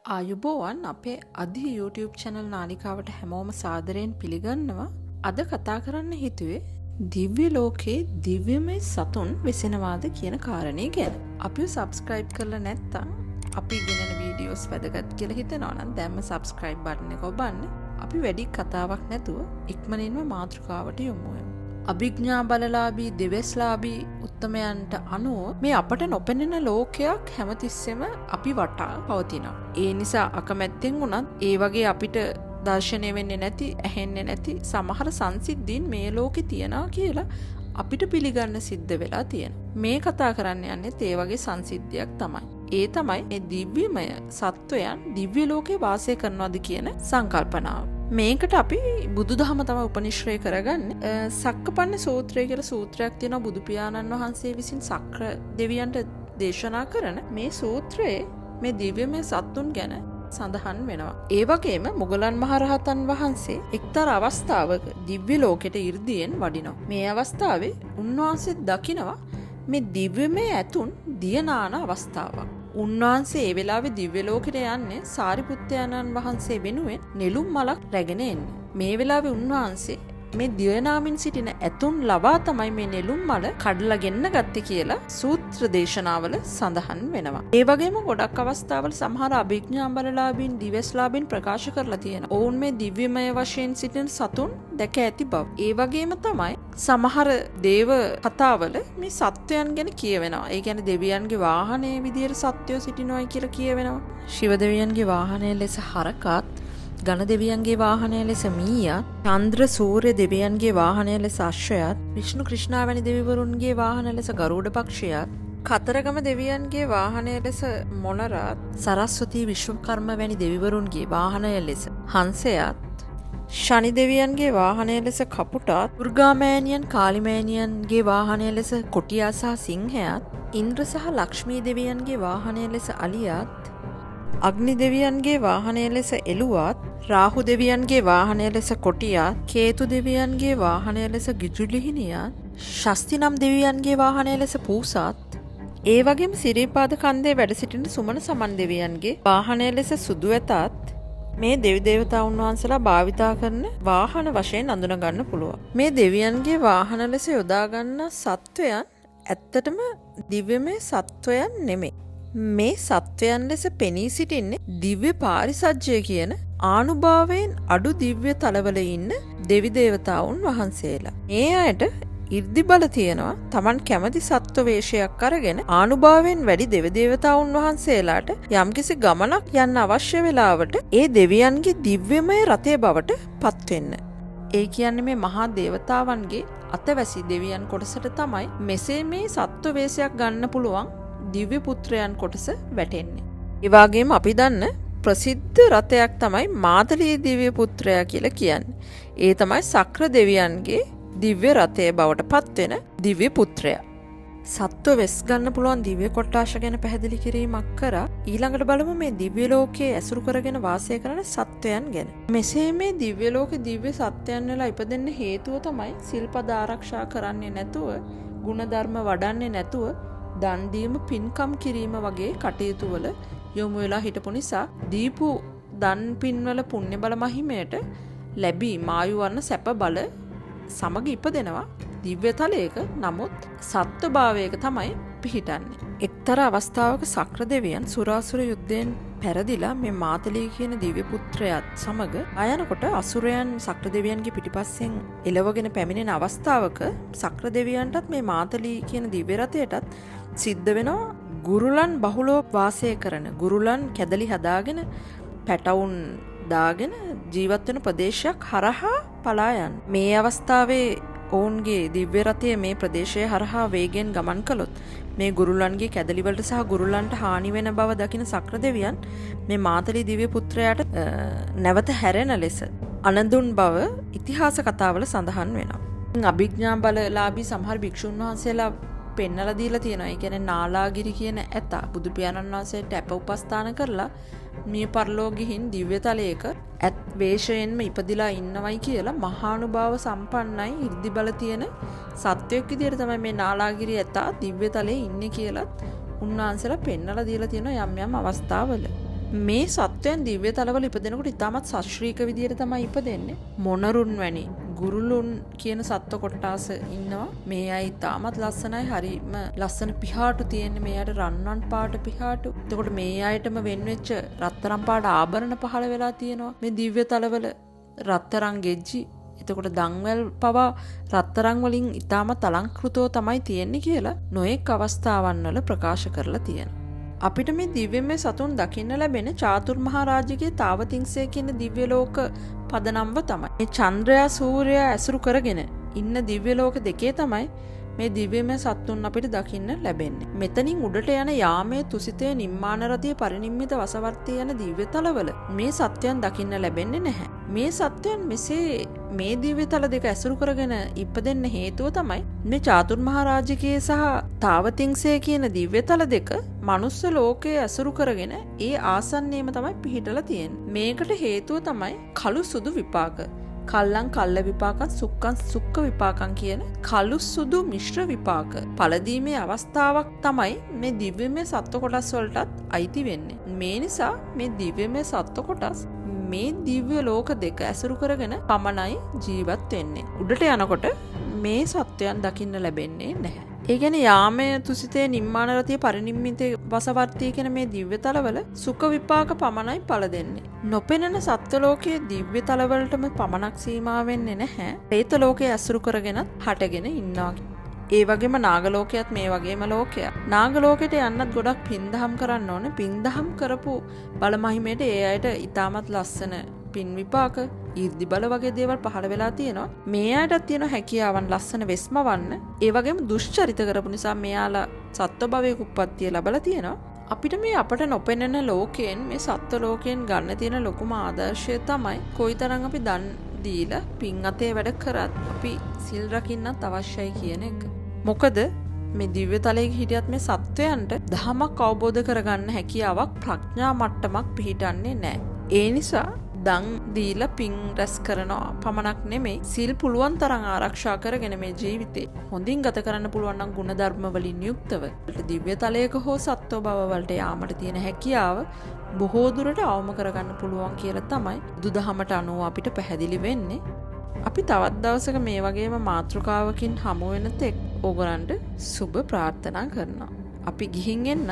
ආයුබෝවන් අපේ අධි YouTube channel නාලිකාවට හැමෝම සාදරයෙන් පිළිගන්නවා. අද කතා කරන්න හිතුවේ දිව්‍ය ලෝකේ දිව්‍යමය සතුන් වෙසෙනවාද කියන කාරණේ ගැන. අපිව subscribe කරලා නැත්නම් අපි ගෙනන වීඩියෝස් වැදගත් කියලා හිතනවා නම් දැන්ම subscribe button එක ඔබන්න. අපි වැඩි කතාවක් නැතුව ඉක්මනින්ම මාතෘකාවට යමු. අභිඥා බලලාභී දෙවස්ලාභී උත්තමයන්ට අනුව මේ අපට නොපෙනෙන ලෝකයක් හැමතිස්සෙම අපි වටා පවතිනවා. ඒ නිසා අකමැත්තෙන් වුණත් ඒ වගේ අපිට දර්ශනය වෙන්නේ නැති, ඇහෙන්නේ නැති සමහර සංසිද්ධීන් මේ ලෝකේ තියනවා කියලා අපිට පිළිගන්න සිද්ධ වෙලා තියෙනවා. මේ කතා කරන්න යන්නේ ඒ වගේ සංසිද්ධියක් තමයි. ඒ තමයි මේ දිව්‍යමය සත්වයන් දිව්‍ය ලෝකේ වාසය කරනවාද කියන සංකල්පනාව. මේකට අපි බුදුදහම තමයි උපනිශ්‍රය කරගන්නේ. සක්කපන්න සූත්‍රය කියලා සූත්‍රයක් තියෙනවා බුදු පියාණන් වහන්සේ විසින් සක්‍ර දෙවියන්ට දේශනා කරන මේ සූත්‍රයේ මේ දිව්‍යමය සත්තුන් ගැන සඳහන් වෙනවා. ඒ වගේම මුගලන් මහරහතන් වහන්සේ එක්තරා අවස්ථාවක දිව්‍ය ලෝකෙට 이르දියෙන් වඩිනවා. මේ අවස්ථාවේ උන්වහන්සේ දකිනවා මේ දිව්‍යමය ඇතුන් දියනාන අවස්ථාවක්. උන්වහන්සේ ඒ වෙලාවේ දිව්‍ය ලෝකෙට යන්නේ සාරිපුත්තයන්න් වහන්සේ වෙනුවෙන් නෙළුම් මලක් රැගෙන එන්නේ. මේ වෙලාවේ උන්වහන්සේ මේ දියනාමින් සිටින ඇතුන් ලවා තමයි මේ නෙළුම් මල කඩලා ගෙන්න ගත්තේ කියලා සූත්‍ර දේශනාවල සඳහන් වෙනවා. ඒ වගේම ගොඩක් අවස්ථාවල සමහර අභිඥා බලලාභීන් දිවස්ලාභීන් ප්‍රකාශ කරලා තියෙනවා. ඔවුන් මේ දිව්‍යමය වශයෙන් සිටින සතුන් දැක ඇති බව. ඒ වගේම තමයි සමහර දේව කතාවල මේ සත්වයන් ගැන කියවෙනවා. ඒ කියන්නේ දෙවියන්ගේ වාහනේ විදියට සත්වයෝ සිටිනවායි කියලා කියවෙනවා. ශිව දෙවියන්ගේ වාහනේ ලෙස හරකත්, ගණ දෙවියන්ගේ වාහනය ලෙස මීයත්, චන්ද්‍ර සූර්ය දෙවියන්ගේ වාහනය ලෙස අශ්වයත්, විෂ්ණු ක්‍රිෂ්ණා වැනි දෙවිවරුන්ගේ වාහන ලෙස ගරුඩ පක්ෂියත්, කතරගම දෙවියන්ගේ වාහනය ලෙස මොණරත්, සරස්වතී විශ්වකර්ම වැනි දෙවිවරුන්ගේ වාහනය ලෙස හංසයත්, ශනි දෙවියන්ගේ වාහනය ලෙස කපුටත්, දුර්ගාමෑණියන් කාලිමෑණියන්ගේ වාහනය ලෙස කොටියා සහ සිංහයත්, ඉන්ද්‍ර සහ ලක්ෂ්මී දෙවියන්ගේ වාහනය ලෙස අලියත්, අග්නි දෙවියන්ගේ වාහනය ලෙස එළුවත්, රාහු දෙවියන්ගේ වාහනය ලෙස කොටියත්, කේතු දෙවියන්ගේ වාහනය ලෙස ගිජුලිහිනියත්, ශස්ති නම් දෙවියන්ගේ වාහනය ලෙස පූසත්, ඒ වගේම සිරිපාද කන්දේ වැඩ සිටින සුමන සමන් දෙවියන්ගේ වාහනය ලෙස සුදු ඇතත් මේ දෙවි දේවතාවුන් වහන්සේලා භාවිතා කරන වාහන වශයෙන් අඳුන ගන්න පුළුවන්. මේ දෙවියන්ගේ වාහන ලෙස යොදා ගන්න සත්වයන් ඇත්තටම දිව්‍යමය සත්වයන් නෙමෙයි. මේ සත්වයන් ලෙස පෙනී සිටින්නේ දිව්‍ය පාරිසජ්ජය කියන ආනුභාවයෙන් අඩු දිව්‍ය තලවල ඉන්න දෙවි දේවතාවුන් වහන්සේලා. මේ අයට 이르දි බල තියෙනවා. Taman කැමති සත්ව වේශයක් අරගෙන ආනුභාවයෙන් වැඩි දෙවි දේවතාවුන් වහන්සේලාට යම්කිසි ගමනක් යන්න අවශ්‍ය වෙලාවට ඒ දෙවියන්ගේ දිව්‍යමය රථය බවට පත් වෙන්න. ඒ කියන්නේ මේ මහා දේවතාවන්ගේ අතවැසි දෙවියන් කොටසට තමයි මෙසේ මේ සත්ව වේශයක් ගන්න පුළුවන් දිව්‍ය පුත්‍රයන් කොටස වැටෙන්නේ. ඒ වගේම අපි දන්න ප්‍රසිද්ධ රථයක් තමයි මාතලී දිව්‍ය පුත්‍රයා කියලා කියන්නේ. ඒ තමයි සක්‍ර දෙවියන්ගේ දිව්‍ය රථය බවට පත්වෙන දිව්‍ය පුත්‍රයා. සත්ව වෙස් ගන්න පුළුවන් දිව්‍ය කොට්ටාශ ගැන පැහැදිලි කිරීමක් කරා ඊළඟට බලමු මේ දිව්‍ය ලෝකයේ ඇසුරු කරගෙන වාසය කරන සත්වයන් ගැන. මෙසේ මේ දිව්‍ය ලෝකේ දිව්‍ය සත්වයන් වෙලා ඉපදෙන්න හේතුව තමයි සිල්පද ආරක්ෂා කරන්නේ නැතුව, ගුණධර්ම වඩන්නේ නැතුව දන් දීම, පින්කම් කිරීම වගේ කටයුතු වල යොමු වෙලා හිටපු නිසා දීපු දන් පින්වල පුණ්‍ය බල මහිමයට ලැබී මායු වර්ණ සැප බල සමග ඉපදෙනවා දිව්‍ය තලයක. නමුත් සත්ව භාවයක තමයි පිහිටන්නේ. එක්තරා අවස්ථාවක සක්‍ර දෙවියන් සුරාසුර යුද්ධයෙන් පැරදිලා මේ මාතලී කියන දිව්‍ය පුත්‍රයාත් සමග ආයනකොට අසුරයන් සක්‍ර දෙවියන්ගේ පිටිපස්සෙන් එළවගෙන පැමිණෙන අවස්ථාවක සක්‍ර දෙවියන්ටත් මේ මාතලී කියන දිව්‍ය රථයටත් සිද්ධ වෙනවා ගුරුලන් බහුලව වාසය කරන, ගුරුලන් කැදලි හදාගෙන පැටවුන් දාගෙන ජීවත් වෙන ප්‍රදේශයක් හරහා පලා යන. මේ අවස්ථාවේ ඔවුන්ගේ දිව්‍ය රථය මේ ප්‍රදේශය හරහා වේගෙන් ගමන් කළොත් මේ ගුරුලන්ගේ කැදලි වලට සහ ගුරුලන්ට හානි වෙන බව දකින සක්‍ර දෙවියන් මේ මාතලී දිව්‍ය පුත්‍රයාට නැවත හැරෙන ලෙස අනඳුන් බව ඉතිහාස කතාවල සඳහන් වෙනවා. අභිඥා බලලාභී සමහර භික්ෂුන් වහන්සේලා පෙන්නලා දීලා තියෙනවා. ඒ කියන්නේ නාලාගිරි කියන ඇතා බුදු පියාණන් වහන්සේට අප උපස්ථාන කරලා මිය පරලෝ ගිහින් දිව්‍ය තලයක ඇත් වේශයෙන්ම ඉපදිලා ඉන්නවයි කියලා මහානුභාව සම්පන්නයි 이르දි බල තියෙන සත්වයක් විදියට තමයි මේ නාලාගිරි ඇතා දිව්‍ය තලයේ ඉන්නේ කියලත් උන්වහන්සේලා පෙන්නලා දීලා තියෙන යම් යම් අවස්ථාවල. මේ සත්වයන් දිව්‍ය තලවල ඉපදෙනකොට ඉතාමත් සශ්‍රීක විදියට තමයි ඉපදෙන්නේ. මොනරුන් වැනි ගුරුලුන් කියන සත්ව කොට්ටාස ඉන්නවා. මේ අය ඉතාමත් ලස්සනයි. හරිම ලස්සන පිහාටු තියෙන්නේ. මේ අයට රන්වන් පාට පිහාටු. එතකොට මේ අයටම වෙන්වෙච්ච රත්තරන් පාට ආභරණ පහළ වෙලා තියෙනවා. මේ දිව්‍ය තලවල රත්තරන් ගෙජ්ජි. එතකොට දන්වැල් පවා රත්තරන් වලින් ඉතාමත් අලංකෘතව තමයි තියෙන්නේ කියලා නොඑක් අවස්ථාවන් වල ප්‍රකාශ කරලා තියෙනවා. අපිට මේ දිව්‍යමය සතුන් දකින්න ලැබෙන චාතුර් මහරජගේ තාවතිංසය කියන දිව්‍ය ලෝක පදනම්ව තමයි. මේ චන්ද්‍රයා සූර්යයා ඇසුරු කරගෙන ඉන්න දිව්‍ය ලෝක දෙකේ තමයි මේ දිව්‍යමය සත්තුන් අපිට දකින්න ලැබෙන්නේ. මෙතනින් උඩට යන යාමේ තුසිතේ නිම්මාන රතිය පරිනිම්මිත වසවර්තී යන දිව්‍ය තලවල මේ සත්‍යයන් දකින්න ලැබෙන්නේ නැහැ. මේ සත්‍යයන් මෙසේ මේ දිව්‍ය තල දෙක ඇසුරු කරගෙන ඉපදෙන්න හේතුව තමයි මේ චාතුර් මහරජකේ සහ තාවතිංසය කියන දිව්‍ය තල දෙක මනුස්ස ලෝකයේ ඇසුරු කරගෙන ඒ ආසන්නයේම තමයි පිහිටලා තියෙන්නේ. මේකට හේතුව තමයි කළු සුදු විපාක. කල්ලං කල්ල විපාකන් සුක්කන් සුක්ක විපාකන් කියන කළු සුදු මිශ්‍ර විපාක පළදීමේ අවස්ථාවක් තමයි මේ දිව්‍යමය සත්ව කොටස් වලටත් අයිති වෙන්නේ. මේ නිසා මේ දිව්‍යමය සත්ව කොටස් මේ දිව්‍ය ලෝක දෙක ඇසුරු කරගෙන පමණයි ජීවත් වෙන්නේ. උඩට යනකොට මේ සත්වයන් දකින්න ලැබෙන්නේ නැහැ. ඒ කියන්නේ යාමය තුසිතේ නිම්මාන රතිය පරිනිම්මිත වසවර්තී කියන මේ දිව්‍ය තලවල සුඛ විපාක පමණයි පළ දෙන්නේ. නොපෙනෙන සත්ව ලෝකයේ දිව්‍ය තලවලටම පමණක් සීමා වෙන්නේ නැහැ. പ്രേත ලෝකයේ ඇසුරු කරගෙනත් හටගෙන ඉන්නවා. ඒ වගේම නාග ලෝකයේත් මේ වගේම ලෝකයක්. නාග ලෝකෙට යන්නත් ගොඩක් පින්දහම් කරන්න ඕනේ. පින්දහම් කරපු බලමහිමේට ඒ අයට ඊටමත් ලස්සන පින් විපාක ඊර්දි බල වගේ දේවල් පහළ වෙලා තියෙනවා. මේ අයටත් තියෙන හැකියාවන් ලස්සන වෙස්මවන්න. ඒ වගේම දුෂ්චරිත කරපු නිසා මෙයාලා සත්ව භවයක උප්පත්තිය ලැබලා තියෙනවා. අපිට මේ අපට නොපෙනෙන ලෝකයෙන් මේ සත්ව ලෝකයෙන් ගන්න තියෙන ලොකුම ආදර්ශය තමයි කොයිතරම් අපි දන් දීලා පින් අතේ වැඩ කරත් අපි සිල් රකින්නත් අවශ්‍යයි කියන එක. මොකද මේ දිව්‍ය තලයේ හිටියත් මේ සත්වයන්ට ධමයක් අවබෝධ කරගන්න හැකියාවක් ප්‍රඥා මට්ටමක් පිහිටන්නේ නැහැ. ඒ නිසා දන් දීලා පින් රැස් කරනවා පමණක් නෙමෙයි සිල් පුළුවන් තරම් ආරක්ෂා කරගෙන මේ ජීවිතේ හොඳින් ගත කරන්න පුළුවන් නම් ගුණධර්ම වලින් යුක්තව දිව්‍ය තලයක හෝ සත්ව භව වලට යාමට තියෙන හැකියාව බොහෝ දුරට අවම කරගන්න පුළුවන් කියලා තමයි බුදුදහමට අනුව අපිට පැහැදිලි වෙන්නේ. අපි තවත් දවසක මේ වගේම මාතෘකාවකින් හමු වෙන තෙක් ඕගොල්ලන්ට සුබ ප්‍රාර්ථනා කරනවා. අපි ගිහින් එන්න.